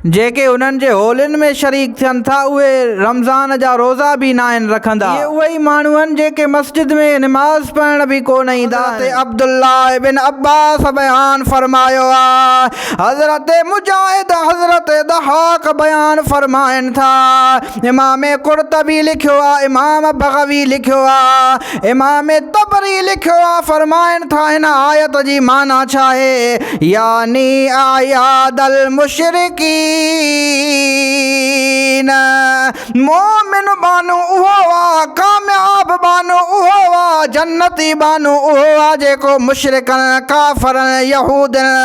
जेके उन्हनि जे होलियुनि में शरीक थियनि था उहे रमज़ान जा रोज़ा बि न आहिनि रखंदा। इहे उहे ई माण्हू आहिनि जेके मस्जिद में निमाज़ पढ़ण बि कोन ईंदा। अब्दुल्ला इब्न अब्बास बयान फरमायो आहे, हज़रत मुजाहिद हज़रत दहाक बयान फरमाइनि था, इमाम कुर्तबी लिखियो आहे, इमाम बग़वी लिखियो आहे, इमाम तबरी लिखियो आहे, फरमाइनि था हिन आयत जी माना छा आहे, यानी आयादल मुशरिकीन, मोमिन बानो उहो आहे, कामयाब बानो उहो आहे, जन्नती बानो उहो आहे जेको मुशरिकनि, काफ़रनि, यहूदनि,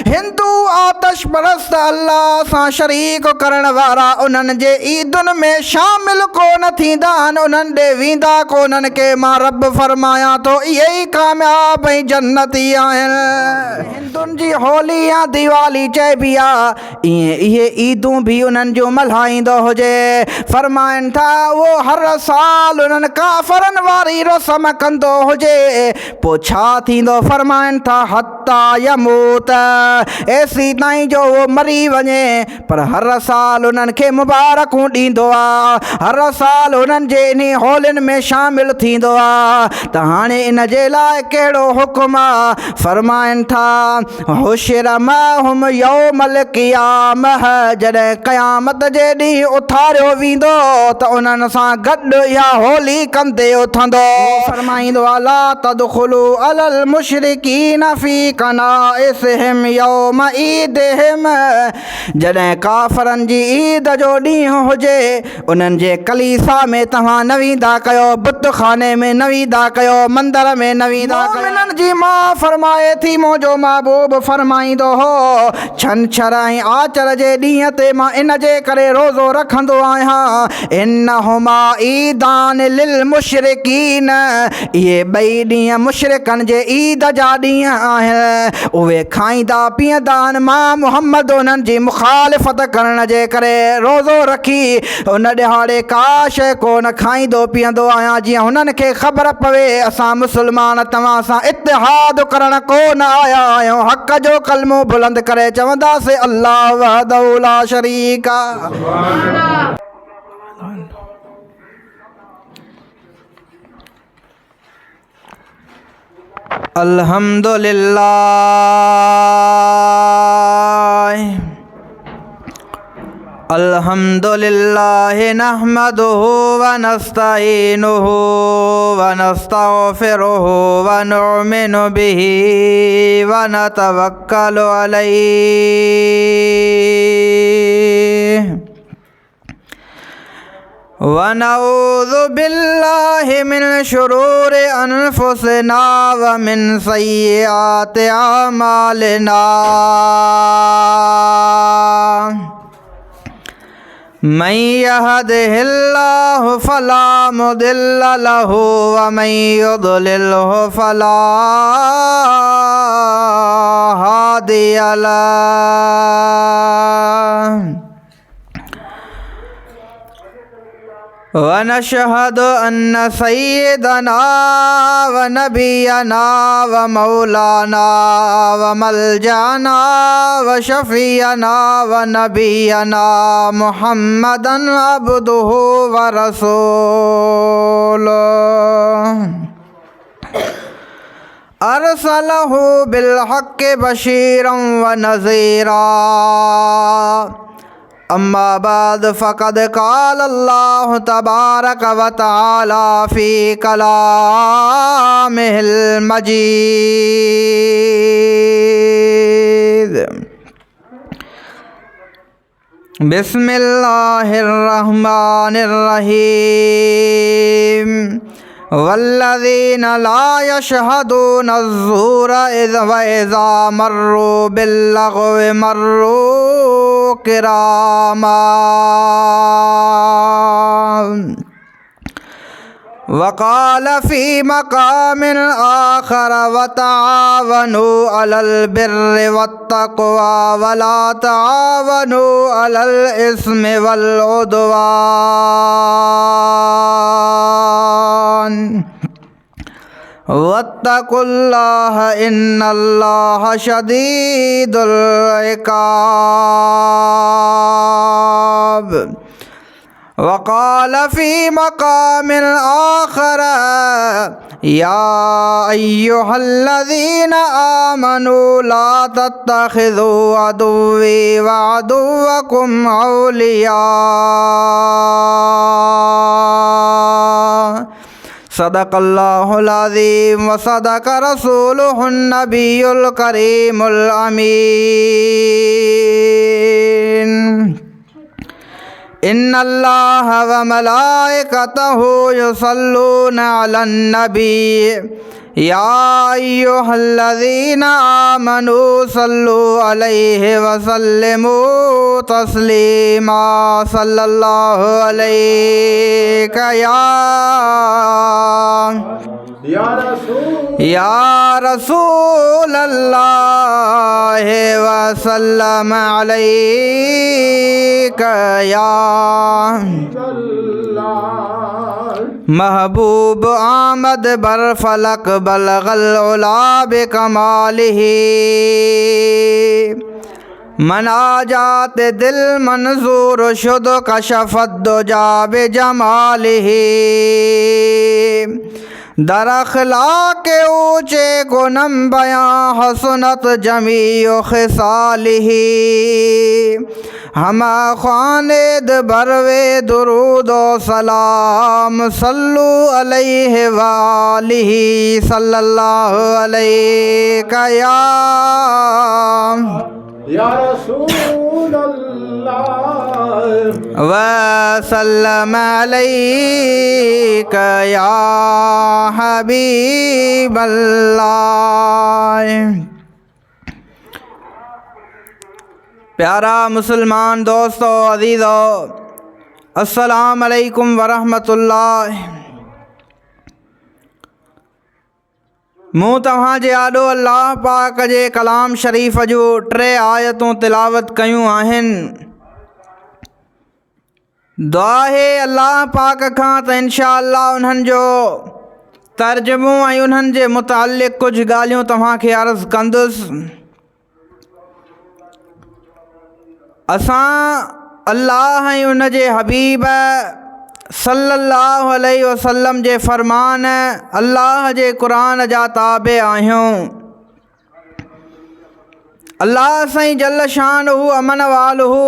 हिंदू, आतश परस्त, अल्लाह सां शरीक करण वारा उन्हनि जे ईदुनि में शामिल कोन थींदा आहिनि, उन्हनि ॾे वेंदा कोन्हनि के मां रब फरमायां थो इहे ई कामयाब ऐं जन्नती आहिनि। हिंदुनि जी होली या दीवाली चइबी आहे, ईअं इहे ईदूं बि उन्हनि जूं मल्हाईंदो हुजे। फरमाइनि था उहो हर साल उन्हनि काफ़रनि वारी रस्म कंदो हुजे, पोइ छा थींदो, फरमाइनि था हत्ता यमूत, एसी ताईं जो उहो मरी वञे, पर हर साल उन्हनि खे मुबारकूं ॾींदो आहे, हर साल उन्हनि जे इन होलियुनि में शामिल थींदो आहे। त हाणे इन जे लाइ कहिड़ो हुकुम आहे, फरमाइनि था हुशिर माहुम यौमल क़ियामह, जॾहिं क़यामत जे ॾींहुं उथारियो वेंदो त उन्हनि सां गॾु इहा होली कंदे उथंदो। फरमाईंदो अला तदखुलू अलल मुशरिकीन फी कनाइसिहिम यौम ईदिहिम, जॾहिं काफ़रनि जी ईद जो ॾींहुं हुजे उन्हनि जे कलीसा में तव्हां न वेंदा कयो, बुत खाने में न वेंदा कयो, मंदर में न वेंदा कयो। मोमिननि जी मां फरमाए थी, मुंहिंजो महबूब फरमाईंदो हो, छंछर ऐं आचर जे ॾींहं ते मां इन जे करे रोज़ो रखंदो आहियां, इन्नहुमा ईदान लिल मुशरिकीन, इहे ॿई ॾींहं मुशरिकनि जे ईद जा ॾींहं आहिनि, उहे खाईंदा पीअंदा आहिनि, मां मुहम्मद उन्हनि जी मुखालिफ़त करण जे करे रोज़ो रखी उन ॾिहाड़े का शइ कोन खाईंदो पीअंदो आहियां, जीअं हुननि खे ख़बर पवे असां मुस्लमान तव्हां सां इत्तिहाद करण कोन आया आहियूं, हक़ जो कलमो बुलंद करे चवंदासीं अल्लाह वहदहू ला शरीक। अल्हम्दुलिल्लाह अल्हम्दुलिल्लाह नहमदुहु व नस्तईनुहु व नस्तगफिरुहु व नुमिनु बिही व नतवक्कलु अलैहि व नऊज़ु बिल्लाहि मिन शुरूरि अनफुसिना व मिन सय्यिआति अमालिना, मन यहदिहिल्लाहु फला मुदिल्ल लहु व मन युद्लिल्हु फला हादिय लहु, व नशहदु अन्न सय्यदना व नबियना व मौलाना व मलजाना व शफियना व नबियना मुहम्मदन अब्दुहु व रसूलुहु, अरसलहु बिलहक़्क़ि बशीरन व नज़ीरा, अम्मा बाद फ़क़द क़ाल अल्लाह तबारक व तआला फ़ी कलामिहिल मजीद, बिस्मिल्लाहिर रहमानिर रहीम, वल्लज़ीना ला यशहदूना अज़्ज़ूर व इज़ा मर्रू बिल्लग़्वि मर्रू किरामा, वक़ाल फ़ी मक़ामिन आख़र वतआवनु अलल बिर्रि वत्तक़वा वला तआवनु अलल इस्मि वल उद्वान, वत्तक़ुल्लाह इन्नल्लाह शदीदुल इक़ाब। العذاب وقال في مقام آخر يا أيها الذين آمنوا لا تتخذوا عدوي وعدوكم أولياء صدق الله العظيم وصدق رسوله النبي الكريم الأمين إن الله وملائكته يصلون على النبي يا أيها الذين آمنوا صلوا عليه وسلموا تسليما صلى الله عليك يا رسول الله وسلم عليك يا महबूब आमद बर फलक बलगल उला बेकमालिह मनाजात दिल मंजूर शुद कशफत दुजा बेजमालिह दरखला के ऊँचे गुनम बयां हसनत जमीओ खिसालिह हम ख़ानिद बरवे दुरूद व सलाम सल्लु अलैहि वालिही सल्लल्लाहु अलैका या रसूल अल्लाह व सल्लम अलैका या हबीब अल्लाह। प्यारा मुसलमान दोस्तों अज़ीज़ों, अस्सलाम अलैकुम वरहमतुल्लाह। मूं तव्हांजे आॾो अल्लाह पाक जे कलाम शरीफ़ जूं 3 आयतूं तिलावत कयूं आहिनि। दुआ आहे अल्लाह पाक खां त इंशा अल्लाह उन्हनि जो तर्जुमो ऐं उन्हनि जे मुतालिक़ कुझु ॻाल्हियूं तव्हांखे अर्ज़ु कंदुसि। असां अल्लाह ऐं उन जे हबीब सल्लल्लाहु अलैहि वसल्लम जे फ़रमान अल्लाह जे क़ुरान जा ताबे आहियूं। अल्लाह साईं जल शानहू अमन वालहू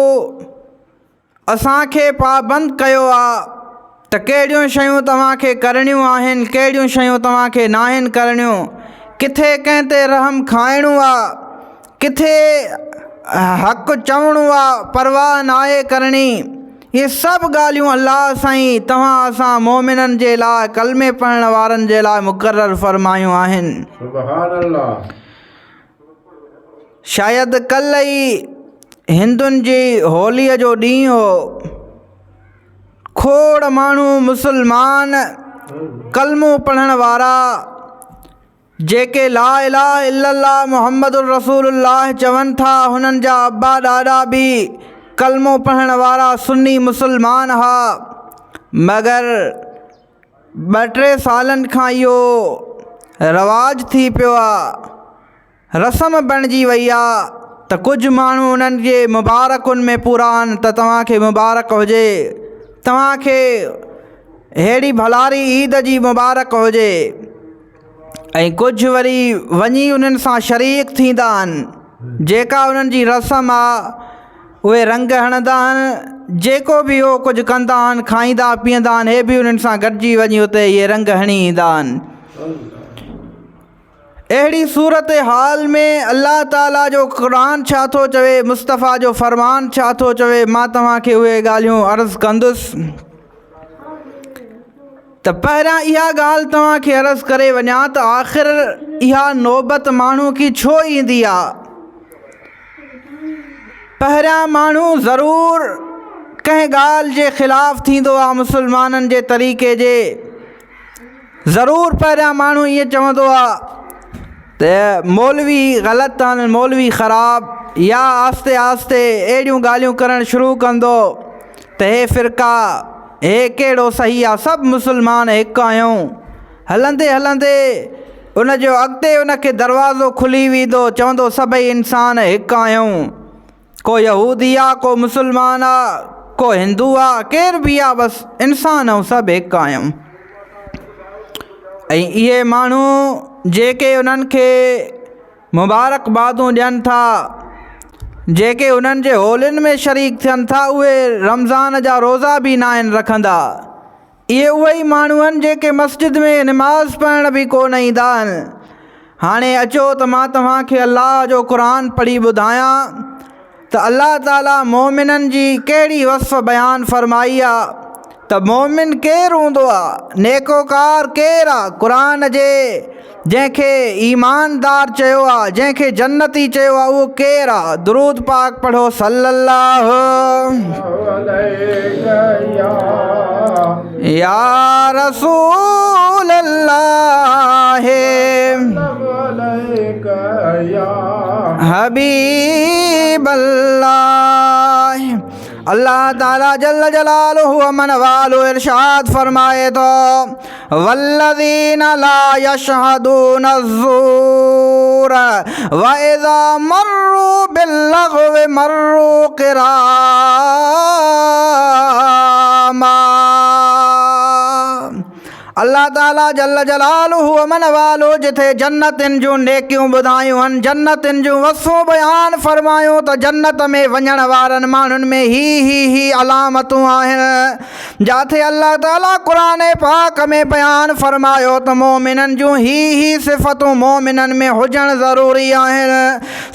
असांखे पाबंद कयो आहे त कहिड़ियूं शयूं तव्हांखे करणियूं आहिनि, कहिड़ियूं शयूं तव्हांखे नाहिनि करणियूं, किथे कंहिं ते रहम खाइणो आहे, किथे हक़ चवणो आहे, परवाह नाहे करणी। ये सभु ॻाल्हियूं अल्लाह साईं तव्हां असां मोमिननि जे लाइ, कलमे पढ़ण वारनि जे लाइ मुक़ररु फ़रमायूं आहिनि। सुभान अल्लाह। शायदि कल्ह ई हिंदुनि जी होलीअ जो ॾींहुं हो। खोड़ माण्हू मुसलमान कलमो पढ़ण वारा जेके ला इलाहा इल्लल्लाह मुहम्मदुर रसूलुल्लाह चवनि था, हुननि जा अब्बा ॾाॾा बि कलमो पढ़ण वारा सुन्नी मुसलमान हा, मगर 2-3 सालनि खां इहो रवाज थी पियो आहे, रस्म बणिजी वई आहे त कुझु माण्हू उन्हनि जे मुबारकुनि में पूरा आहिनि त तव्हांखे मुबारक हुजे, तव्हांखे अहिड़ी भलारी ईद जी मुबारक हुजे। ऐं कुझु वरी वञी उन्हनि सां शरीक थींदा आहिनि। जेका उन्हनि जी रस्म आहे उहे रंग हणंदा आहिनि, जेको बि उहो कुझु कंदा आहिनि, खाईंदा पीअंदा आहिनि, हे बि उन्हनि सां गॾिजी वञी उते इहे रंग हणी ईंदा आहिनि। अहिड़ी सूरत हाल में अल्लाह ताला जो क़ुरान छा थो चवे, मुस्तफ़ा जो फ़रमान छा थो चवे, मां तव्हांखे उहे ॻाल्हियूं अर्ज़ु कंदुसि। त पहिरियां इहा ॻाल्हि तव्हांखे अर्ज़ु करे वञा त आख़िर इहा नौबत माण्हू की छो ईंदी आहे। पहिरियां माण्हू ज़रूरु कंहिं ॻाल्हि जे ख़िलाफ़ु थींदो आहे, मुसलमाननि जे तरीक़े जे। ज़रूरु पहिरियां माण्हू ईअं चवंदो आहे त मौलवी ग़लति आहिनि, मौलवी ख़राबु, या आस्ते आस्ते अहिड़ियूं ॻाल्हियूं करणु शुरू कंदो त हे फ़िरका, हे कहिड़ो सही आहे, सभु मुसलमान हिकु आहियूं। हलंदे हलंदे उनजो अॻिते उनखे दरवाज़ो खुली वेंदो, चवंदो सभई इंसान हिकु आहियूं। को यहूदी आहे, को मुसलमान आहे, को हिंदू आहे केर बि आहे, बसि इंसान ऐं सभु हिकु आहियूं। ऐं इहे माण्हू जेके उन्हनि खे मुबारकबादूं ॾियनि था, जेके उन्हनि जे होलियुनि में शरीक थियनि था, उहे रमज़ान जा रोज़ा बि न आहिनि रखंदा। इहे उहे ई माण्हू आहिनि जेके मस्जिद में नमाज़ पढ़ण बि कोन ईंदा आहिनि। हाणे अचो त मां तव्हांखे अलाह जो क़ुरान पढ़ी ॿुधायां त अलाह ताला मोमिननि जी कहिड़ी वस्फ़ बयानु फ़रमाई आहे त मोमिन केरु हूंदो आहे, नेकोकार केरु आहे। क़ुरान जे जंहिंखे ईमानदार चयो आहे, जंहिंखे जन्नती चयो आहे, उहो केरु आहे? दुरूद पाक पढ़ो सल्लल्लाहु या रसूल अल्लाह हबीब अल्लाह। अल्लाह ताला जल्ल जलालुहु व मन वालु इरशाद फरमाए तो वल्लज़ीन ला यशहदून अज़्ज़ूर व इज़ा मर्रू बिल्लग़्व मर्रू किरामा। अल्लाह ताला जल्ल जलालुहु व मन वालो जिथे जन्नतिन जूं नेकियूं ॿुधायूं आहिनि, जन्नतिन जूं वसूं बयानु फ़रमायूं त जन्नत में वञण वारनि माण्हुनि में ही अलामतूं आहिनि। जिथे अल्लाह ताला क़ुरान पाक में बयानु फ़रमायो त मोमिननि जूं ही सिफ़तूं मोमिननि में हुजणु ज़रूरी आहिनि।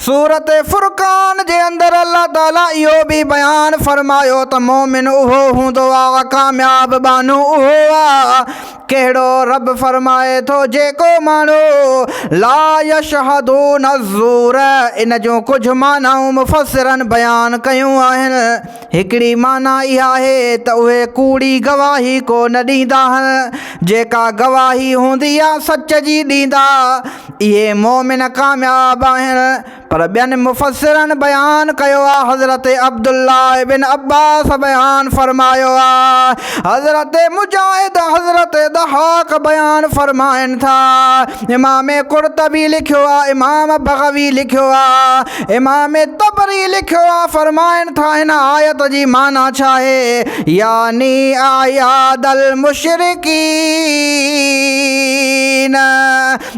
सूरत फुरक़ान जे अंदरि अल्लाह ताला इहो बि बयानु फ़रमायो त मोमिन उहो हूंदो आहे, कामयाब बानो उहो आहे। कहिड़ो रब फरमाए थो जेको माण्हू ला यशहदून अज़्ज़ूर, इन जूं कुझु मानाऊं मुफ़स्सिरनि बयानु कयूं आहिनि। हिकिड़ी माना इहा आहे त उहे कूड़ी गवाही कोन ॾींदा आहिनि, जेका गवाही हूंदी आहे सच जी ॾींदा, इहे मोमिन कामयाब आहिनि। पर ॿियनि मुफ़स्सिरनि बयानु कयो आहे, हज़रत अब्दुल्लाह बिन अब्बास बयानु फ़रमायो आहे, हज़रत मुजाहिद हज़रत दहाक बयानु फ़रमाइनि था, इमाम कुर्तबी लिखियो आहे, इमाम बग़वी लिखियो आहे, इमाम तबरी लिखियो आहे, फ़रमाइनि था हिन आयत जी माना छा आहे, यानी आयादल मुशरिकीन,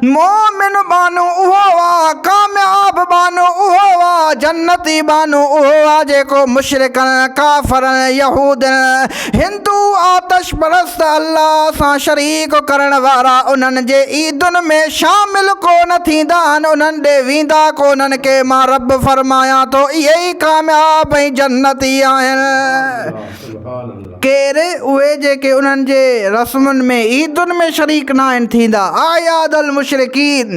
मोमिन बानो उहो आहे, कामयाब बानो उहो आहे, जन्नती बानो उहो आहे जेको मुशरिकनि, काफ़रनि, यहूदनि, हिंदू, आतश परस्त, अल्लाह सां शरीक करण वारा उन्हनि जे ईदुनि में शामिल कोन थींदा आहिनि, उन्हनि ॾे वेंदा कोन्हनि के मां रब फरमायां थो इहे ई कामयाब ऐं जन्नती आहिनि। केरु? उहे जेके उन्हनि जे रस्मुनि में ईदुनि में शरीक न आहिनि थींदा। आयादल मुशरिकीन,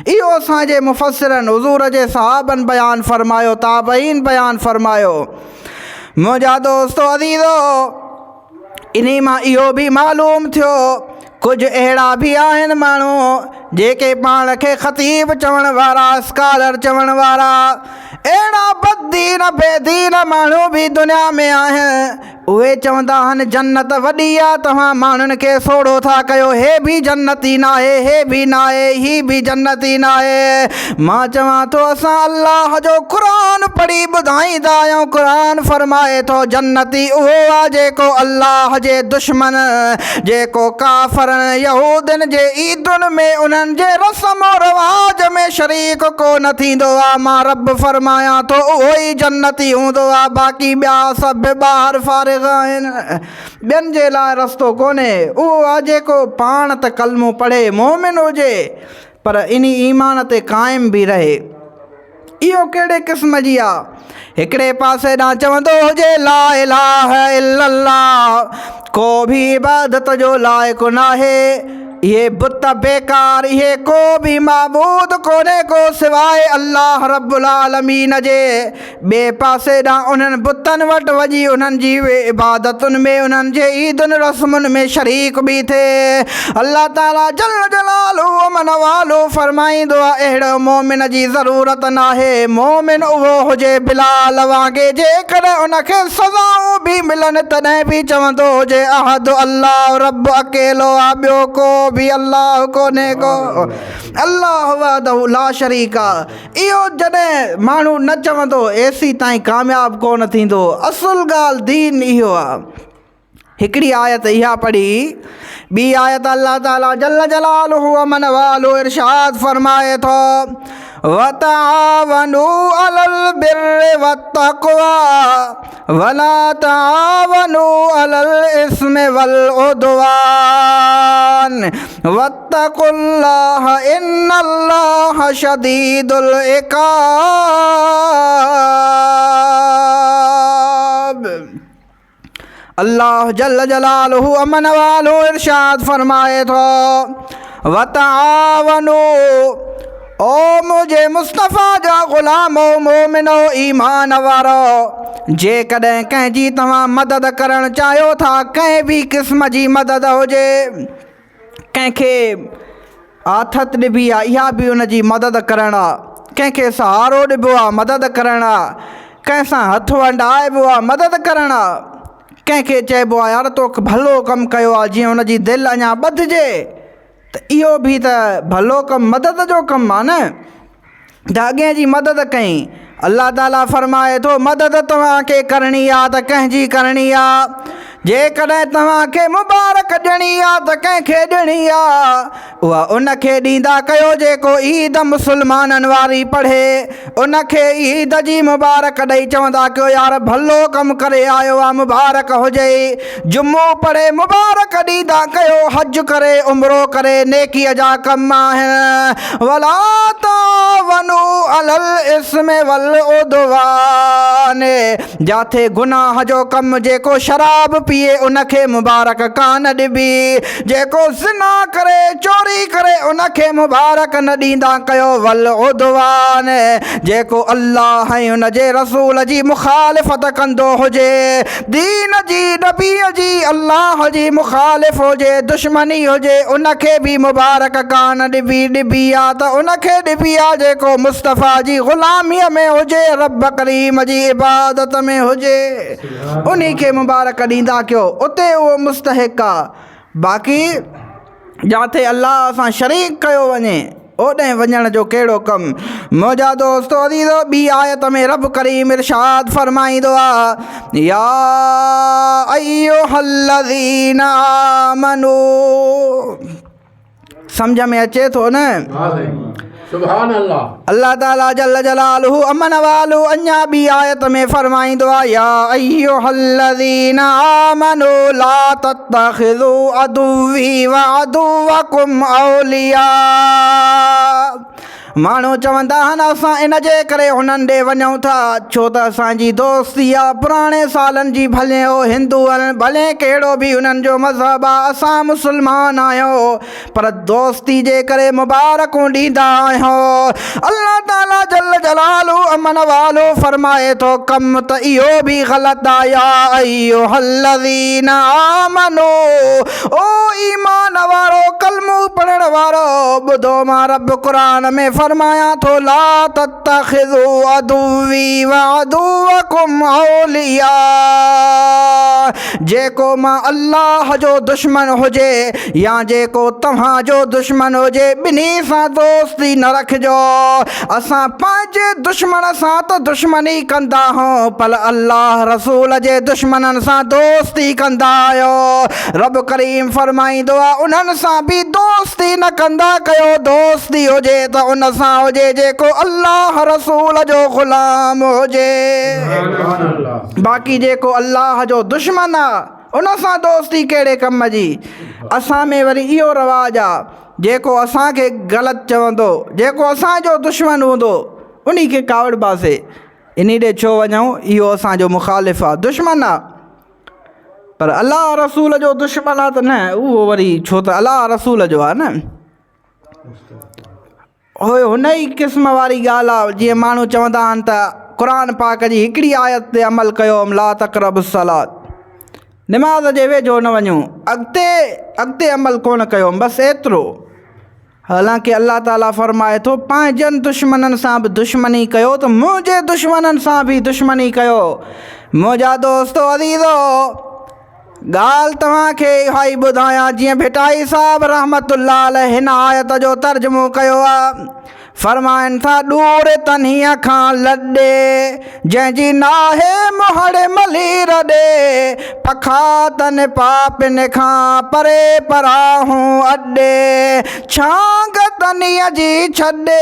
इहो असांजे मुफ़स्सिरनि हुज़ूर जे सहाबनि बयानु फ़रमायो, ताबईन बयानु फ़रमायो। मुंहिंजा दोस्तो अज़ीज़ो, इन्ही मां इहो बि मालूम थियो कुझु अहिड़ा बि आहिनि माण्हू जेके पाण खे ख़तीब चवण वारा, स्कॉलर चवण वारा, अहिड़ा बददीन बेदीन माण्हू बि दुनिया में आहिनि। उहे चवंदा आहिनि जन्नत वॾी आहे, तव्हां माण्हुनि खे सोढ़ो था कयो, हे बि जन्नती न आहे, हे बि न आहे, ही बि जन्नती न आहे। मां चवां थो असां अल्लाह जो क़ुरान पढ़ी ॿुधाईंदा आहियूं। क़ुरान फ़रमाए थो जन्नती उहो आहे जेको अल्लाह जे दुश्मन, जेको काफ़रनि, यहूदनि जे ईदुनि में, उन्हनि जे रस्म और रवाज में शरीक कोन थींदो आहे। मां रब फ़रमायां थो उहो ई जन्नती हूंदो आहे, बाक़ी ॿिया सभु ॿाहिरि फारिग़ आहिनि, ॿियनि जे लाइ रस्तो कोन्हे। उहो आहे जेको पाण त कलमो पढ़े, मोमिन हुजे, पर इन ईमान ते क़ाइम बि रहे। इहो कहिड़े क़िस्म जी आहे? हिकिड़े पासे ॾांहुं चवंदो हुजे ला इलाहा इल्लल्लाह, को बि इबादत जो लाइक़ु नाहे, इहे बुत बेकार, इहे को बि माबूद कोन्हे को सवाइ अल्लाह रब्बुल आलमीन जे। ॿिए पासे ॾांहुं उन्हनि बुतनि वटि वञी उन्हनि जी इबादतुनि में, उन्हनि जे ईदुनि रस्मुनि में शरीक बि थिए। अल्लाह ताला जल्ल जलालुहु मन वालो फ़रमाईंदो आहे अहिड़ो मोमिन जी ज़रूरत नाहे। मोमिन उहो हुजे बिलाल वांगुरु, जेकॾहिं उनखे सज़ाऊं बि मिलनि तॾहिं बि चवंदो हुजे अहद अल्लाह रब अकेलो आहे, ॿियो को भी अल्लाह कोन्हे को। अल्लाह वहदहु ला शरीक आहे। इहो जॾहिं माण्हू न चवंदो एसी ताईं कामयाबु कोन थींदो। असुल ॻाल्हि दीन इहो आहे। हिकिड़ी आयत इहा पढ़ी, ॿी आयत अल्लाह ताला जल जलालुहु व मन वालो इरशाद फरमाए थो, वतआवनु अलल बिर्रि वत्तक़वा वला तआवनु अलल इस्मि वल उद्वान वत्तकुल्लाह इन्नल्लाह शदीदुल इक़ाब। अल्लाह जल जलालुहु अमन वालो इरशाद फरमाए थो, वतआवनु, ओ मुझे मुस्तफ़ा जा ग़ुलामो मोमिनो ईमान वारो, जेकॾहिं कंहिंजी तव्हां मदद करणु चाहियो था, कंहिं बि क़िस्म जी मदद हुजे, कंहिंखे आथत ॾिबी आहे इहा बि उन जी मदद करणु आहे, कंहिंखे सहारो ॾिबो आहे मदद करणु आहे, कंहिंसां हथु वंडाइबो आहे मदद करणु आहे, कंहिंखे चइबो आहे यार तो भलो कमु कयो आहे जीअं हुनजी दिलि अञा ॿधिजे, त इहो बि त भलो कमु मदद जो कमु आहे न। त अॻे जी मदद कई। अल्लाह ताला फरमाए थो मदद तव्हांखे करणी आहे त कंहिंजी करणी आहे, जेकॾहिं तव्हांखे मुबारक ॾियणी आहे त कंहिंखे ॾियणी आहे, उहा उनखे ॾींदा कयो जेको ईद मुस्लमाननि वारी पढ़े, उनखे ईद जी मुबारक ॾेई चवंदा कयो यार भलो कमु करे आयो आहे मुबारक हुजे, जुमो पढ़े मुबारक ॾींदा कयो, हज करे उमरो करे नेकीअ जा कम आहिनि। वला तावनु अलल इस्मि वल उद्वान, जाथे गुनाह जो कमु जेको शराब पिए उनखे मुबारक कान ॾिबी, जेको ज़िना करे चोरी करे उनखे मुबारक न ॾींदा कयो। वल उद्वान, जेको अल्लाह ऐं उनजे रसूल जी मुखालिफ़त कंदो हुजे, दीन जी नबीअ जी अल्लाह जी मुखालिफ़ हुजे, दुश्मनी हुजे, उनखे बि मुबारक कान ॾिबी आहे त उनखे ॾिबी आहे जेको मुस्तफ़ा जी ग़ुलामीअ में हुजे, रब करीम जी इबादत में हुजे, उन्ही खे मुबारक ॾींदा कयो, उते उहो मुस्तहिक़ आहे। बाक़ी जिथे अल्लाह सां शरीक कयो वञे ओॾे वञण जो कहिड़ो कमु। मुंहिंजा दोस्तो अज़ीज़ो, ॿी आयत में रब करीम इरशाद फरमाईंदो आहे, या अय्युहल्लज़ीना आमनू, सम्झ में अचे थो न? सुभान अल्लाह। अल्लाह ताला जल जलालुहु अमन वालू अञा ॿी आयत में फरमाईंदो आहे, या अय्युहल्लज़ीना आमनू ला तत्तखिज़ू अदुव्वी व अदुव्वकुम औलिया। माण्हू चवंदा आहिनि असां इन जे करे हुननि ॾे वञूं था छो त असांजी दोस्ती आहे पुराणे सालनि जी, भले हो हिंदू आहिनि भले कहिड़ो बि हुननि जो मज़हब आहे, असां मुस्लमान आहियूं, पर दोस्ती जे करे मुबारकूं ॾींदा आहियूं। अल्लाह ताला जल जलालु अमन वालो फरमाए थो कमु त इहो बि ग़लति आहे, या अय्युहल्लज़ीना आमनू, ओ ईमान वारो कलमो पढ़ण वारो ॿुधो, मां रब क़ुरान में फरमाया थो, ला तत्तखिज़ू अदुव्वी व अदुव्वकुम औलिया, जेको मां अल्लाह जो दुश्मन हुजे या जेको तव्हांजो दुश्मन हुजे, ॿिन्ही सां दोस्ती न रखिजो। असां पंहिंजे दुश्मन सां त दुश्मनी कंदा आहियूं, पर अल्लाह रसूल जे दुश्मननि सां दोस्ती कंदा आहियो। रब करीम फरमाईंदो आहे उन्हनि सां बि दोस्ती न कंदा कयो, दोस्ती हुजे त उन सां हुजे जेको अल्लाह रसूल जो ग़ुलाम हुजे। बाक़ी जेको अल्लाह जो दुश्मन आहे उन सां दोस्ती कहिड़े कम जी। असां में वरी इहो रवाजु आहे, जेको असांखे ग़लति चवंदो, जेको असांजो दुश्मन हूंदो उन खे कावड़ पासे, इन ॾे छो वञूं, इहो असांजो मुखालिफ़ आहे, दुश्मन आहे। पर अल्लाह रसूल जो दुश्मन आहे त न, उहो वरी छो त अल्लाह रसूल जो आहे न, हुन ई क़िस्म वारी ॻाल्हि आहे। जीअं माण्हू चवंदा आहिनि त क़ुरान पाक जी हिकिड़ी आयत ते अमल कयो, ला तक़रबुस सलात, निमाज़ जे वेझो न वञूं, अॻिते अमल कोन कयो, बसि एतिरो। हालांकि अल्लाह ताला फरमाए थो पंहिंजनि दुश्मननि सां बि दुश्मनी कयो त मुंहिंजे दुश्मननि सां बि दुश्मनी कयो। मुंहिंजा दोस्तो अज़ीज़ो, ॻाल्हि तव्हांखे इहा ई ॿुधायां जीअं भिटाई साहिब रहमतुल्लाह अलैह हिन आयत जो तर्जुमो कयो आहे। फरमाइनि था दूर तन्हीअ खां लॾे जंहिंजी नाहे मुहड़ मली रॾे पखा तन पापिन खां परे पराहूं अॾे छांग तनीअ जी छॾे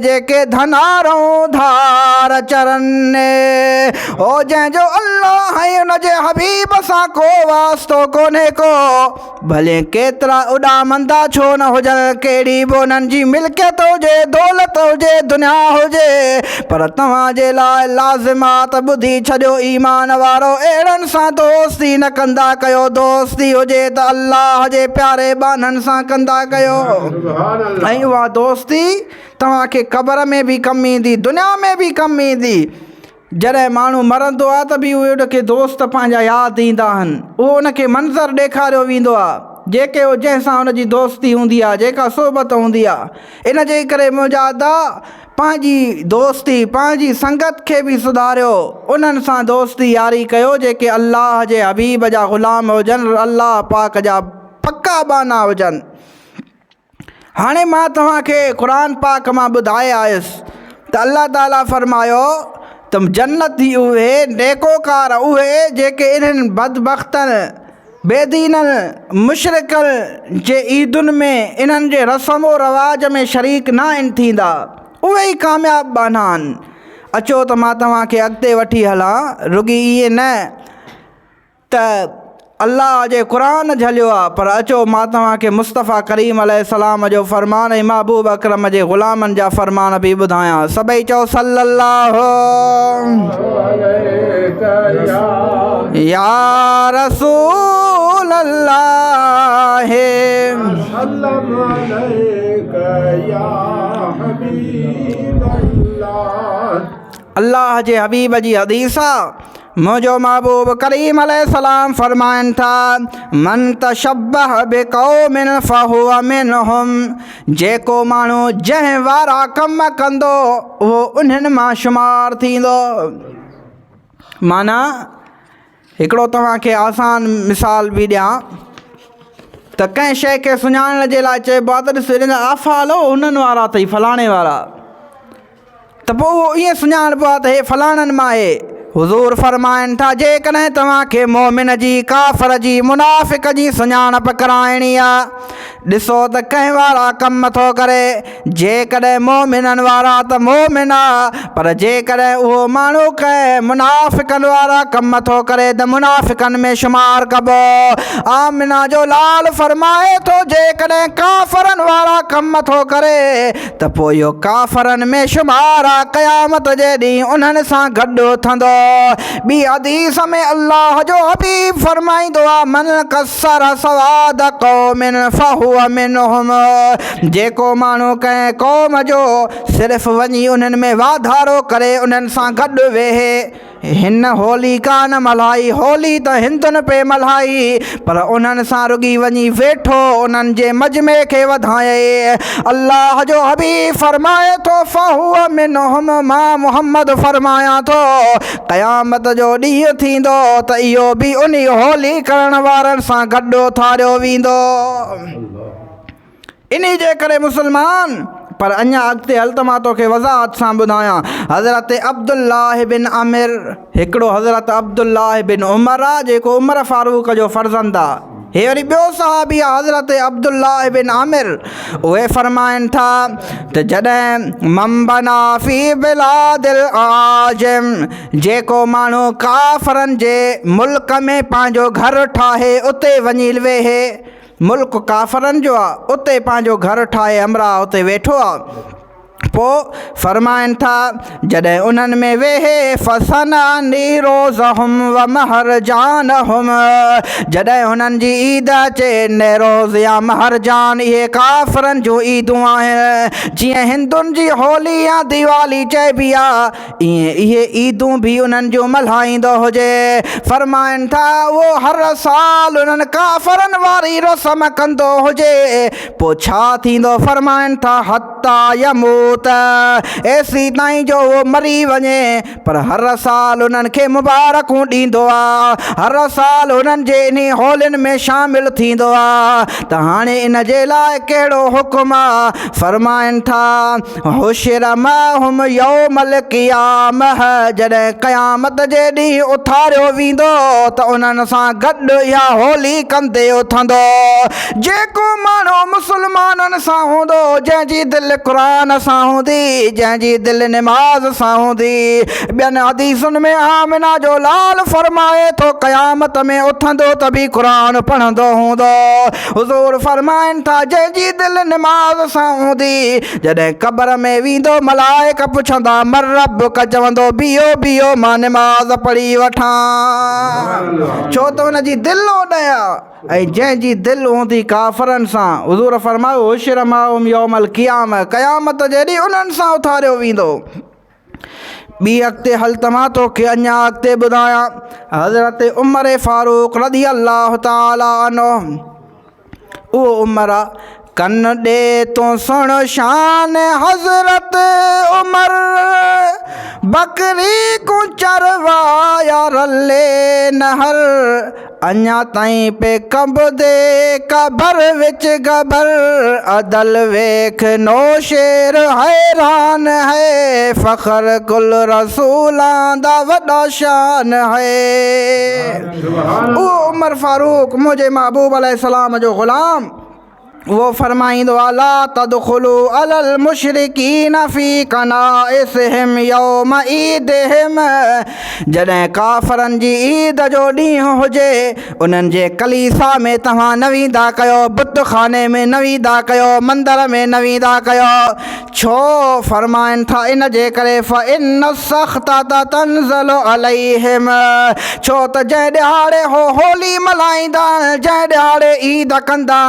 जेके धनारूं धार चरनि ओ जंहिंजो अल्लाह ऐं उनजे हबीब सां को वास्तो कोन्हे को भले केतिरा उॾामंदा छो न हुजनि कहिड़ी बि उन्हनि जी मिल्कियत हुजे दौलत हुजे दुनिया हुजे पर तव्हांजे लाइ लाज़िमात ॿुधी छॾियो ईमान वारो अहिड़नि सां दोस्ती न कंदा कयो दोस्ती हुजे त अल्लाह जे प्यारे बाननि सां कंदा कयो ऐं उहा दोस्ती तव्हांखे क़बर में बि कमु ईंदी दुनिया में बि कमु ईंदी। जॾहिं माण्हू मरंदो आहे त बि उहे उनखे दोस्त पंहिंजा यादि ईंदा आहिनि उहो उनखे मंज़रु ॾेखारियो वेंदो आहे जेके जंहिंसां हुनजी दोस्ती हूंदी आहे जेका सोबत हूंदी आहे। इन जे करे मुंहिंजा दा पंहिंजी दोस्ती पंहिंजी संगत खे बि सुधारियो उन्हनि सां दोस्ती यारी कयो जेके अल्लाह जे हबीब जा ग़ुलाम हुजनि अल्लाह पाक जा पक्का बाना हुजनि। हाणे मां तव्हांखे क़ुर पाक मां ॿुधाए आयुसि त अल्लाह ताला फरमायो त जन्नती उहे नेकोकार उहे जेके इन्हनि बदबख़्तनि बेदीननि मुशरिकनि जे ईदुनि में इन्हनि जे रस्म व रवाज में शरीक न आहिनि थींदा उहे ई कामयाबु बाना आहिनि। अचो त मां तव्हांखे अॻिते वठी हलां रुॻी ईअं न त अल्लाह जे क़ुर झलियो आहे पर अचो मां तव्हांखे मुस्तफ़ा करीम अलैहिस्सलाम जो फ़रमान ऐं महबूब अकरम जे ग़ुलामनि जा फ़रमान बि ॿुधायां। सभई चओ सल्लल्लाहु या रसूल अल्लाह अल्लाह जे हबीब जी हदीस आहे मुंहिंजो महबूब करीम अलैहिस्सलाम फरमाइनि था मन तशब्बह बिक़ौमिन फहुव मिनहुम जेको माण्हू जंहिं वारा कम कंदो उहो उन्हनि मां शुमार थींदो। माना हिकिड़ो तव्हांखे आसान मिसाल बि ॾियां त कंहिं शइ खे सुञाणण जे लाइ चइबो आहे त ॾिस हिन जा आफ़ालो उन्हनि वारा अथई फलाणे वारा त पोइ उहो ईअं सुञाणबो आहे त हे फलाणनि मां आहे। हुज़ूर फरमाइनि था जेकॾहिं तव्हांखे मोमिन जी काफ़र जी मुनाफ़िक़ जी सुञाणप कराइणी आहे ॾिसो त कंहिं वारा कम थो करे जेकॾहिं मोमिननि वारा त मोमिन आहे पर जेकॾहिं उहो माण्हू कंहिं मुनाफ़िक़नि वारा कम थो करे त मुनाफ़िक़नि में शुमार कबो। आमिना जो लाल फरमाए थो जेकॾहिं काफ़रनि वारा कम थो करे त पोइ इहो काफ़रनि में शुमार आहे क़यामत जे ॾींहुं उन्हनि सां गॾु उथंदो। ॿी हदीस में अल्लाह जो हबीब फरमाईंदो आहे मन कसर सवाद क़ौमिन फहुव मिनहुम जेको माण्हू कंहिं क़ौम जो सिर्फ़ु वञी उन्हनि में वाधारो करे उन्हनि सां गॾु वेहे हिन होली कान मल्हाई होली त हिंदुनि पे मल्हाई पर उन्हनि सां रुॻी वञी वेठो उन्हनि जे मजमे खे वधाए अल्लाह जो हबीब फरमाए थो फहुव मिनहुम मां मुहम्मद फरमायां थो क़यामत जो ॾींहुं थींदो त इहो बि उन होली करण वारनि सां गॾु उथारियो वेंदो। इन जे करे मुस्लमान पर अञा अॻिते हल त मां तोखे वज़ाहत सां ॿुधायां। हज़रत अब्दुल्लाह बिन आमिर हिकिड़ो हज़रत अब्दुल्लाह बिन उमर आहे जेको उमर फारूक जो फ़र्ज़ंद आहे। हे वरी ॿियो सहाबी आहे हज़रत अब्दुल्लाह बिन आमिर उहे फरमाइनि था त जॾहिं मंबना फ़ी बिलादिल आजिम जेको माण्हू काफ़रनि जे मुल्क में पंहिंजो घर ठाहे उते वञी वेहे मुल्क काफ़रनि जो आहे उते पंहिंजो घर ठाहे अमरा उते वेठो आहे पोइ फरमाइनि था जॾहिं उन्हनि में वेहे फसनानी रोज़हुम व महरजानहुम जॾहिं हुननि जी ईद अचे नेरोज़ या महरजान इहे काफ़रनि जूं ईदूं आहिनि जीअं हिंदुनि जी होली या दीवाली चइबी आहे ईअं इहे ईदूं बि उन्हनि जूं मल्हाईंदो हुजे। फरमाइनि था उहो हर साल उन्हनि काफ़रनि वारी रस्म कंदो हुजे पोइ छा थींदो फरमाइनि था हता यमू मौत एसी ताईं जो वो मरी वञे पर हर साल उन्हनि खे मुबारकूं ॾींदो आहे, हर साल उन्हनि जे इन होलियुनि में शामिलु थींदो आहे। त हाणे इन जे लाइ कहिड़ो हुकुम आहे? फरमाइनि था हुशिर माहुम यौमल क़ियामह, जॾहिं क़यामत जे ॾींहुं उथारियो वेंदो त उन्हनि सां गॾु इहा होली कंदे उथंदो। जेको माण्हू मुस्लमाननि सां हूंदो, जंहिंजी दिलि क़ुर सां हूंदी, जंहिंजी दिलि निमाज़ सां हूंदी। ॿियनि हदीसुनि में आमिना जो लाल फरमाए थो क़यामत में उथंदो त बि क़ुर पढ़ंदो हूंदो। हुज़ूर फरमाइनि था जंहिंजी दिलि निमाज़ सां हूंदी, जॾहिं क़ब्र में वेंदो मलाइका पुछंदा मर रब्बुक, चवंदो बीहो बीहो मां निमाज़ पढ़ी वठां, छो त हुनजी दिलि ओॾे आहे। ऐं जंहिंजी दिलि हूंदी काफ़रनि सां, हुज़ूर फरमायो हुशिर माहुम यौमल क़ियामह, क़यामत जे ॾींहुं उन्हनि सां उथारियो वेंदो। ॿी अॻिते हल त मां तोखे अञा अॻिते ॿुधायां। हज़रत उमर फारूक रज़ी अल्लाह ताला अन्हु, उहो उमर आहे कन ॾे तूं सुण शान हज़रत उमर, बकरी को चरवाया रले नहर, अञा ताईं पे कब दे कबर विच गबर, अदल वेख नो शेर हैरान है, फ़ख्र कुल रसूलां दा वॾा शान है। ओ उमर फारूक मुंहिंजे महबूब अलैहिस्सलाम जो ग़ुलाम, वो फरमाईंदो अला तदखुलू अलल मुशरिकीन फी कनाइसिहिम यौम ईदिहिम, जॾहिं काफ़रनि जी ईद जो ॾींहुं हुजे उन्हनि जे कलीसा में तव्हां न वेंदा कयो, बुतखाने में न वेंदा कयो, मंदर में न वेंदा कयो। छो? फरमाइनि था इन जे करे फ़इन सख़्तत तंज़िलु अलैहिम, छो त जंहिं ॾिहाड़े हो होली मल्हाईंदा, जंहिं ॾिहाड़े ईद कंदा,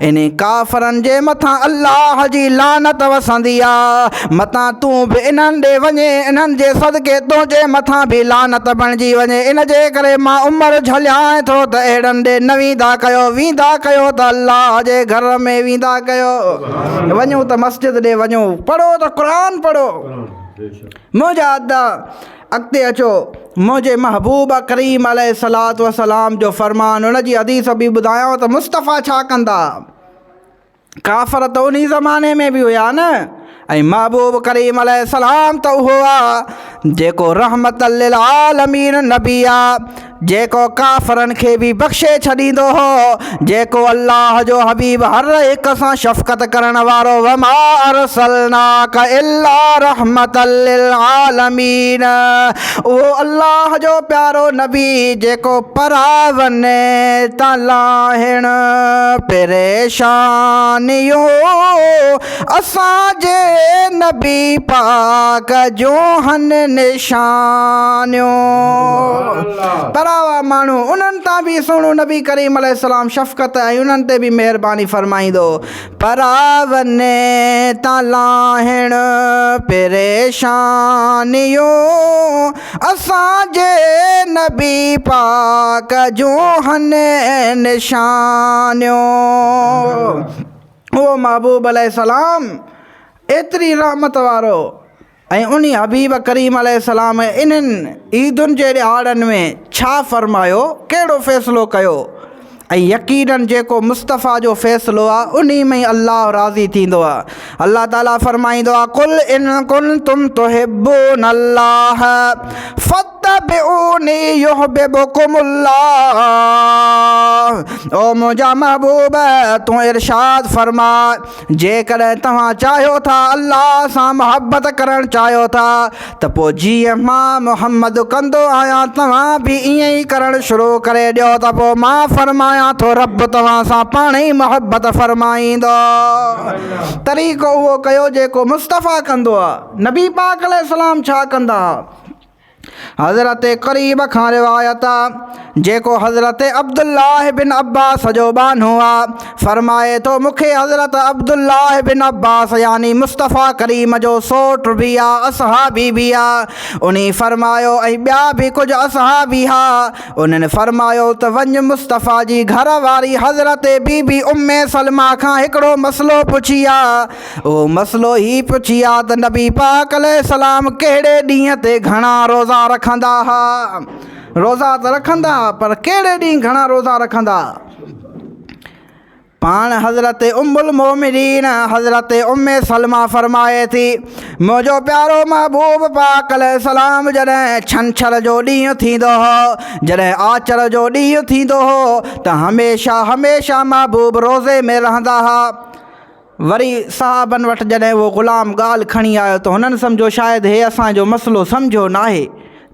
इन काफ़रनि जे मथां अल्लाह जी लानत वसंदी आहे। मथां तूं बि इन्हनि ॾे वञे, इन्हनि जे सदके तुंहिंजे मथां बि लानत बणिजी वञे। इन जे करे मां उमर झलियां थो त अहिड़नि ॾे न वेंदा कयो, वेंदा कयो त अल्लाह जे घर में वेंदा कयो। वञूं त मस्जिद ॾे वञूं, पढ़ो त क़ुर पढ़ो। मुंहिंजा अदा अॻिते अचो, मुंहिंजे महबूब करीम अलैहिस्सलातु वस्सलाम जो फ़रमान, उनजी हदीस बि ॿुधायांव त मुस्तफ़ा छा कंदा। काफ़र त उन ज़माने में बि हुया न, ऐं महबूब करीम अलैहिस्सलाम त उहो आहे जेको रहमतल लिल आलमीन नबी आहे, जेको काफ़रनि खे बि बख़्शे छॾींदो हो, जेको अल्लाह जो हबीब हर हिक सां शफ़क़त करण वारो, वमा अरसलनाक इल्ला रहमतल लिल आलमीन, उहो अल्लाह जो प्यारो नबी जेको परावने ता लाहिण परेशानियूं असांजे नबी पाक जो हन निशानियूं। परावा माण्हू उन्हनि तां बि सुहिणो नबी करीम अलैहिस्सलाम शफ़क़त ऐं उन्हनि ते बि महिरबानी फ़रमाईंदो। परावने तां लाहिण परेशानियूं असांजे नबी पाक जो हन निशानियूं। उहो महबूब अलैहिस्सलाम एतिरी रहमत वारो ऐं उन हबीब करीम अलैहिस्सलाम इन्हनि ईदुनि जे ॾिहाड़नि में छा फ़रमायो, कहिड़ो फ़ैसिलो कयो। ऐं यकीनन जेको मुस्तफ़ा जो फ़ैसिलो आहे उन में ई अल्लाह राज़ी थींदो आहे। अल्लाह ताला फ़रमाईंदो आहे कुल इन कुंतुम तुहिब्बून अल्लाह फत्तबिऊनी युहिब्बुकुमुल्लाह। ओ मुंहिंजा महबूब तूं इरशाद फ़रमा, जेकॾहिं तव्हां चाहियो था अल्लाह सां मुहबत करणु चाहियो था त पोइ जीअं मां मुहम्मद कंदो आहियां तव्हां बि ईअं ई करणु शुरू करे ॾियो त पोइ मां फ़रमायां थो रब तव्हां सां पाण ई मुहबत फ़रमाईंदो। तरीक़ो उहो कयो जेको मुस्तफ़ा कंदो आहे। नबी पाक अलैहिस्सलाम छा कंदा? हज़रत क़रीब खां रिवायत आहे जेको हज़रत अब्दुल्लाह बिन अब्बास जो बानो हुआ फ़रमाए थो मूंखे हज़रत अब्दुल्लाह बिन अब्बास यानी मुस्तफ़ा करीम जो सोट बि आहे असहाबी बि आहे उन्ही फ़रमायो ऐं ॿिया बि कुझु असहाबी हुआ उन्हनि फ़रमायो त वञ मुस्तफ़ा जी घर वारी हज़रत बीबी उम्मे सलमा खां हिकिड़ो मसइलो पुछी आहे उहो मसइलो ई पुछी आहे त नबी पाक अलैहिस्सलाम कहिड़े ॾींहं ते घणा रोज़ा रखंदा हुआ रोज़ा त रखंदा पर कहिड़े ॾींहुं घणा रोज़ा रखंदा पाण हज़रत उम्मुल मोमिनीन हज़रत उम्मे सलमा फ़रमाए थी मुंहिंजो प्यारो महबूब पाक अलैहिस्सलाम जॾहिं छंछर जो ॾींहुं थींदो हो जॾहिं आचर जो ॾींहुं थींदो हो त हमेशह महबूब रोज़े में रहंदा हुआ वरी साहबनि वटि जॾहिं उहो ग़ुलाम ॻाल्हि खणी आयो त हुननि सम्झो शायदि हे असांजो मसइलो सम्झो न आहे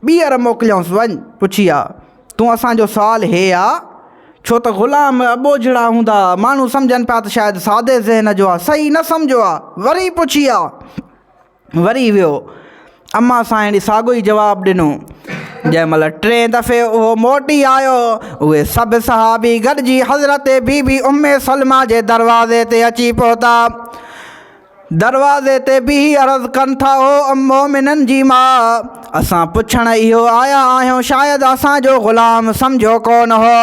ॿीहर मोकिलियऊंसि वञ पुछी आहे तूं असांजो सुवालु हे आहे छो त ग़ुलाम अॿोझड़ा हूंदा माण्हू सम्झनि पिया त शायदि सादे ज़हन जो आहे सही न सम्झो आहे वरी पुछी आहे वरी वियो अम्मा साईं साॻियो ई जवाबु ॾिनो जंहिं महिल टे दफ़े उहो मोटी आयो उहे सभु सहाबी गॾिजी हज़रत बीबी उम्मे सलमा जे दरवाज़े ते अची पहुता दरवाज़े ते बीही अर्ज़ु कनि था ओ मोमिननि जी माउ असां पुछण इहो आया आहियूं शायदि असांजो ग़ुलाम सम्झो कोन हो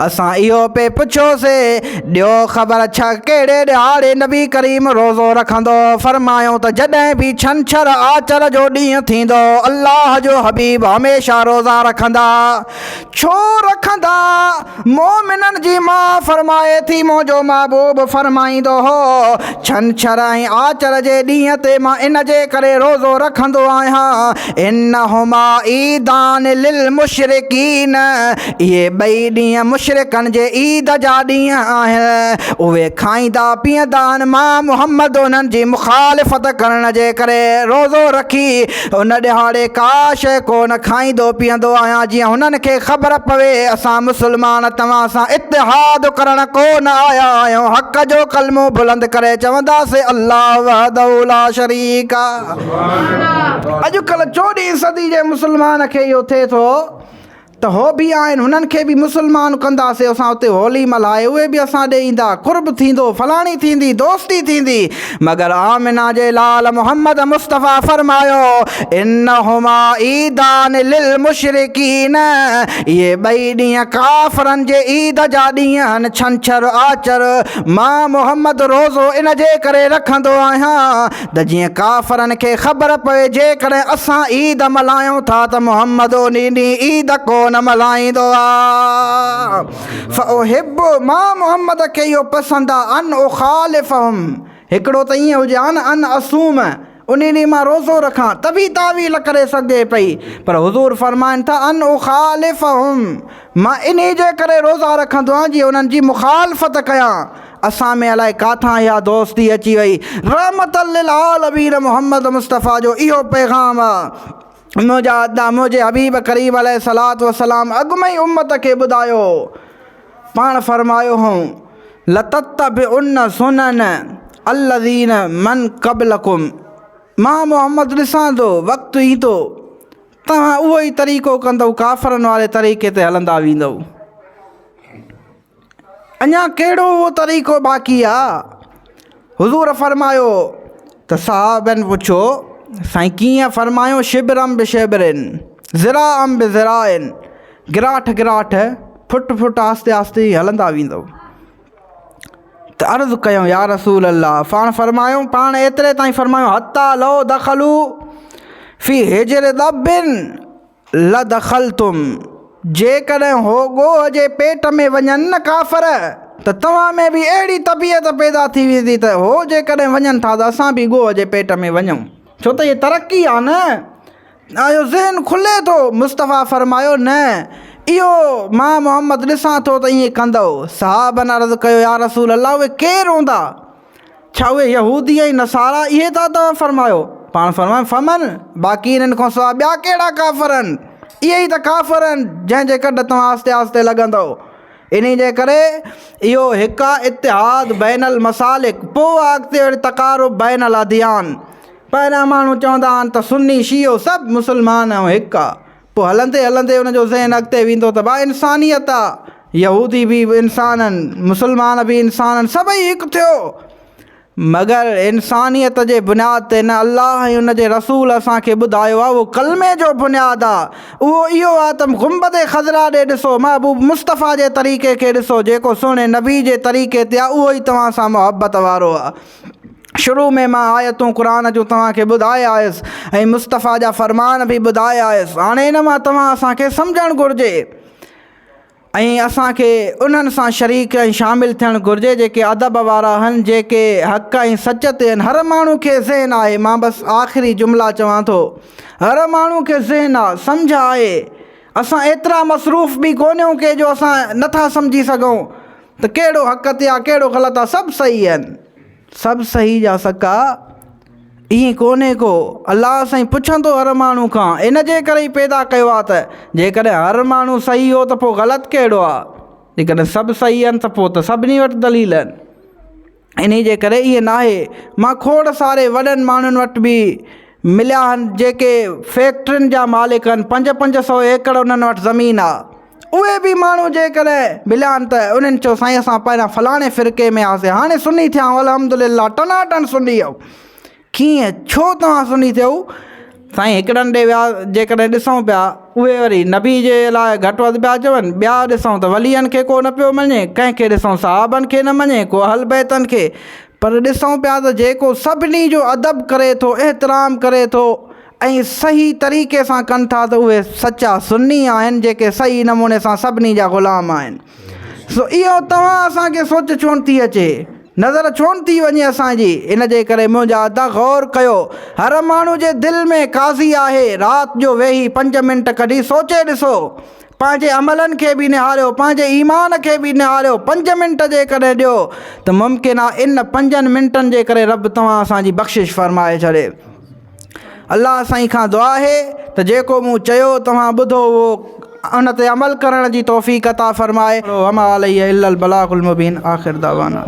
असां इहो पे पुछियोसीं ॾियो ख़बर छा कहिड़े ॾिहाड़े नबी करीम रोज़ो रखंदो फ़रमायूं त जॾहिं बि छंछर आचर जो ॾींहुं थींदो अल्लाह जो हबीब हमेशह रोज़ा रखंदा छो रखंदा मोमिननि जी माउ फ़रमाए थी मुंहिंजो महबूब फ़रमाईंदो हो छंछर ऐं आचर जे ॾींहं ते मां इन जे करे रोज़ो रखंदो आहियां इन्नहुमा ईदान लिल मुशरिकीन इहे ॿई ॾींहं मुशरिकनि जे ईद जा ॾींहं आहिनि उहे खाईंदा पीअंदा आहिनि मां मुहम्मद उन्हनि जी मुखालिफ़त करण जे करे रोज़ो रखी उन ॾिहाड़े का शइ कोन खाईंदो पीअंदो आहियां जीअं हुननि खे ख़बर पवे असां मुस्लमान तव्हां सां इतिहाद करणु कोन आया आहियूं हक़ जो कलमो बुलंद करे चवंदासीं अल्लाह वहदहु ला शरीक अॼुकल्ह 14वीं सदी जे मुस्लमान खे इहो थिए थो त हो बि आहिनि हुननि खे बि मुस्लमान कंदासीं असां उते होली मल्हाए उहे बि असां ॾे ईंदा कुर्ब थींदो फलाणी थींदी दोस्ती थींदी मगर आमिना जे लाल मुहम्मद मुस्तफ़ा फ़रमायो इन्नहुमा ईदान लिल मुशरिकीन इहे ॿई ॾींहं काफ़रनि जे ईद जा ॾींहं आहिनि छंछर आचर मां मुहम्मद रोज़ो इन जे करे रखंदो आहियां त जीअं काफ़रनि खे ख़बर पए जेकॾहिं असां ईद मल्हायूं था त मुहम्मद उन ॾींहुं ईद कोन न मल्हाईंदो आहे फ़उहिब मां मुहम्मद खे इहो पसंदि आहे अन उख़ालिफ़हुम हिकिड़ो त ईअं हुजे अन असूम उन ॾींहुं मां रोज़ो रखां तभी तावील करे सघे पई पर हुज़ूर फ़रमाइनि था अन उख़ालिफ़हुम मां इन जे करे रोज़ा रखंदो आहियां जीअं उन्हनि जी मुखालिफ़त कयां असां में अलाए काथां इहा दोस्ती अची वई रहमतल लिल आलमीन मुहम्मद मुस्तफ़ा जो इहो पैगाम आहे मुंहिंजे हबीब करीम अलैहिस्सलातु वस्सलाम अॻु में ई उम्मत खे ॿुधायो पाण फ़रमायो हुओ लतत्तबिउन्न सुनन अल्लज़ीन मन क़ब्लकुम मां मुहम्मद ॾिसां थो वक़्तु ईंदो तव्हां उहो ई तरीक़ो कंदव काफ़रनि वारे तरीक़े ते हलंदा वेंदव अञा कहिड़ो उहो तरीक़ो बाक़ी आहे हुज़ूर फ़रमायो त सहाबनि पुछो साईं कीअं फ़रमायो शिबरम बि शिबरिन ज़िराअम बि ज़िराइन गिराठ फुट आस्ते आस्ते हलंदा वेंदव त अर्ज़ु कयूं या रसूल अल्लाह पाण एतिरे ताईं फ़रमायो हता लो दख़लू फ़ी हिजर दबिन ल दख़लतुम जेकॾहिं हो ॻोह जे पेट में वञनि न काफ़र त तव्हां में बि अहिड़ी तबियत पैदा थी वेंदी त हो जेकॾहिं वञनि था त असां बि ॻोह जे पेट में वञूं छो त इहे तरक़ी आहे न इहो ज़हन खुले थो मुस्तफ़ा फ़रमायो न इहो मां मुहम्मद ॾिसां थो त ईअं कंदव सहाबनि अर्ज़ु कयो या रसूल अल्लाह उहे केरु हूंदा छा उहे यहूदी ऐं नसारा इहे था तव्हां फ़रमायो पाण फ़रमायो फ़मन बाक़ी इन्हनि खां सवाइ ॿिया कहिड़ा काफ़रनि इहे ई त काफ़रनि जंहिंजे कॾ तव्हां आस्ते आस्ते लॻंदव इन जे करे इहो हिकु इतिहाद बैनल मसालिक पोइ अॻिते वरी तक़ारुब बैनल अदियान पहिरियां माण्हू चवंदा आहिनि त सुन्नी शियो सभु मुस्लमान ऐं हिकु आहे, पोइ हलंदे हलंदे उनजो ज़हन अॻिते वेंदो त भाउ इंसानियत आहे, यहूदी बि इंसान आहिनि, मुस्लमान बि इंसान आहिनि, सभई हिकु थियो। मगर इंसानियत जे बुनियाद ते न अलाह ऐं उनजे रसूल असांखे ॿुधायो आहे, उहो कलमे जो बुनियादु आहे, उहो इहो आहे त गुंबद ख़ज़रा ॾे ॾिसो, महबूब मुस्तफ़ा जे तरीक़े खे ॾिसो, जेको सुहिणे नबी जे तरीक़े ते आहे, उहो ई तव्हां सां मुहबत वारो आहे। शुरू में मां आयतूं क़ुर जूं तव्हांखे ॿुधाए आयुसि ऐं मुस्तफ़ा जा फ़रमान बि ॿुधाए आयुसि। हाणे इन मां तव्हां असांखे सम्झणु घुरिजे ऐं असांखे उन्हनि सां शरीक ऐं शामिलु थियणु घुरिजे जेके अदब वारा आहिनि, जेके हक़ ऐं सच ते आहिनि। हर माण्हू खे ज़हन आहे, मां बसि आख़िरी जुमिला चवां थो, हर माण्हू खे ज़हन आहे, सम्झ आहे। असां एतिरा मसरूफ़ बि कोन्हूं के जो असां नथा सम्झी सघूं त कहिड़ो हक़ ते आहे कहिड़ो ग़लति आहे, सभु सही आहिनि, सभु सही जा सका ईअं कोन्हे को। अलाह साईं पुछंदो हर माण्हू खां, इन जे करे ई पैदा कयो आहे त जेकॾहिं हर माण्हू सही हो त पोइ ग़लति कहिड़ो आहे, जेकॾहिं सभु सही आहिनि त पोइ त सभिनी वटि दलील आहिनि। इन जे करे ईअं न आहे। मां खोड़ सारे वॾनि माण्हुनि वटि बि मिलिया आहिनि जेके फैक्ट्रियुनि जा मालिक आहिनि, 500 एकड़ उन्हनि वटि ज़मीन आहे। उहे बि माण्हू जेकॾहिं मिलिया आहिनि त उन्हनि चयो साईं असां पहिरियां फलाणे फ़िरके में हुआसीं, हाणे सुन्नी थिया आहियूं, अल्हम्दुलिल्लाह टनाटन सुन्नी आहियूं। कीअं, छो तव्हां सुन्नी थियो? साईं हिकिड़नि ॾे विया, जेकॾहिं ॾिसूं पिया उहे वरी नबी जे लाइ घटि वधि पिया चवनि, ॿिया ॾिसूं त वलियनि खे को न पियो मञे, कंहिंखे ॾिसूं साहबनि खे न मञे, को अहल बैतनि खे, पर ॾिसूं पिया त जेको सभिनी जो अदब करे थो, एतिराम करे थो ऐं सही तरीक़े सां कनि था, त उहे सचा सुन्नी आहिनि जेके सही नमूने सां सभिनी जा ग़ुलाम आहिनि। सो इहो तव्हां असांखे सोच छो थी अचे, नज़र छो थी वञे असांजी? इन जे करे मुंहिंजा अदा गौर कयो, हर माण्हू जे दिलि में काज़ी आहे, राति जो वेही 5 मिंट कढी सोचे ॾिसो, पंहिंजे अमलनि खे बि निहारियो, पंहिंजे ईमान खे बि निहारियो, 5 मिंट जे करे ॾियो त मुमकिन आहे इन 5 मिंटनि जे करे रब तव्हां असांजी बख़्शिश फरमाए छॾे। अलाह साईं खां दुआ आहे त जेको मूं चयो तव्हां ॿुधो उहो उन ते अमल करण जी तौफ़ीक़ अता फ़रमाए। वमा अलैहि इल्लल बलागुल मुबीन। आख़िर दावाना।